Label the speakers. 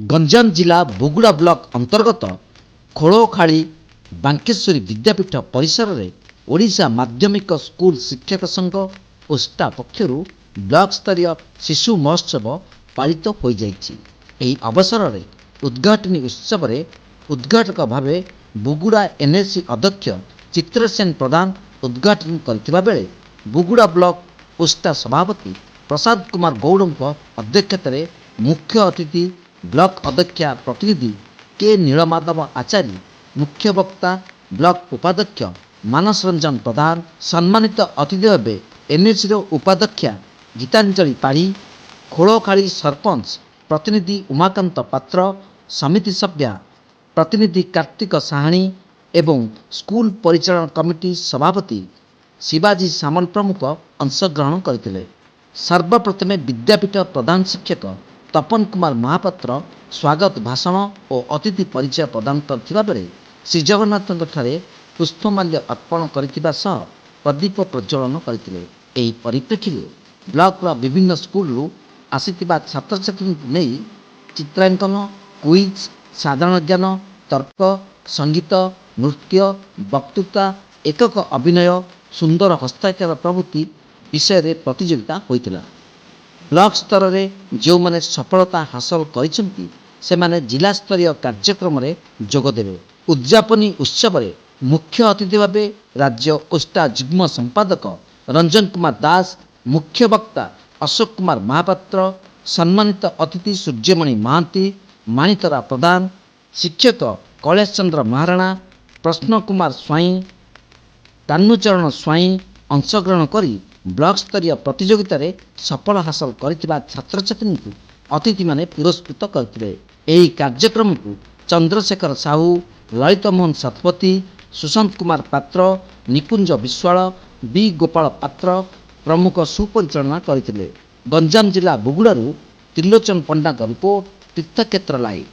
Speaker 1: गंजाम जिला बुगुड़ा ब्लॉक अंतर्गत खोलखाड़ी बांकेश्वरी विद्यापीठ परिसर में ओडिशा माध्यमिक स्कूल शिक्षक संघ ओस्टा पक्षर ब्लॉक स्तरीय शिशु महोत्सव पालित हो जाइए। अवसर में उद्घाटनी उत्सव में उद्घाटक भाव बुगुड़ा एनएसी अध्यक्ष चित्रसेन प्रधान उद्घाटन करथिबा बेले बुगुड़ा ब्लॉक ओस्टा सभापति प्रसाद कुमार गौड़ अध्यक्षतार मुख्य अतिथि ब्लॉक अध्यक्षा प्रतिनिधि के नीलमाधव आचार्य, मुख्य वक्ता ब्लॉक उपाध्यक्ष मानस रंजन प्रधान, सम्मानित अतिथि भाव एनएसी उपाध्यक्षा गीतांजलि पाढ़ी, खोलखाड़ी सरपंच प्रतिनिधि उमाकांत पात्र, समिति सभ्या प्रतिनिधि कार्तिक साहाणी एवं स्कूल परिचालन कमिटी सभापति शिवाजी सामल प्रमुख अंशग्रहण करते। सर्वप्रथमे विद्यापीठ प्रधान शिक्षक तपन कुमार महापात्र स्वागत भाषण और अतिथि परिचय प्रदान करथिबा बेले श्री जगन्नाथ पुष्पमाल्य अर्पण करथिबा सह प्रदीप प्रज्वलन करथिले। एही परिप्रेक्षी ब्लॉक विभिन्न स्कूल आसीथिबा छात्र छात्री नहीं चित्रांकन, क्विज, साधारण ज्ञान, तर्क, संगीत, नृत्य, वक्तृता, एकक अभिनय, सुंदर हस्ताक्षर प्रभृति विषय रे प्रतियोगिता होइतिला। ब्लॉक स्तर में जो मैंने सफलता हासिल करिसेंती सेमाने जिला स्तरीय कार्यक्रम में जोगदेवे। उद्यापनी उत्सव में मुख्य अतिथि भाव राज्य ओस्टा जुग्म संपादक रंजन कुमार दास, मुख्य वक्ता अशोक कुमार महापात्र, सम्मानित अतिथि सूर्यमणि महांती, माणितरा प्रधान, शिक्षक कैलाश चंद्र महाराणा, प्रश्न कुमार स्वाई, तान्नुचरण स्वाई अंशग्रहण करी ब्लॉक स्तरीय प्रतियोगिता रे सफल हासिल करथिबा छात्र छात्री को अतिथि माने पुरस्कृत करथिले। एही कार्यक्रम को चंद्रशेखर साहू, ललित मोहन शतपथी, सुशांत कुमार पात्र, निकुंज विश्वाल, बी गोपाल पात्र प्रमुख सुपरिचालना करथिले। गंजाम जिला बुगुड़ारू त्रिलोचन पंडा रिपोर्ट, तीर्थक्षेत्र लाइव।